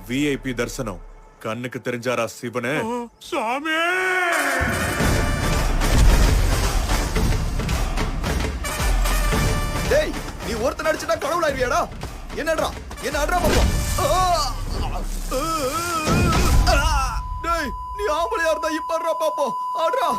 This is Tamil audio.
விஐபி தரிசனம். கண்ணுக்கு தெரிஞ்சாரா சிவனே? சாமி டேய், நீ ஒருத்தன் அடிச்சுட்டா கடவுளாயிருவியாடா? என்னடா என்ன அட்ரா பாப்போம். டேய், நீ ஆம்பளையா இருந்தா இப்ப பாப்போம். ஆடுறா.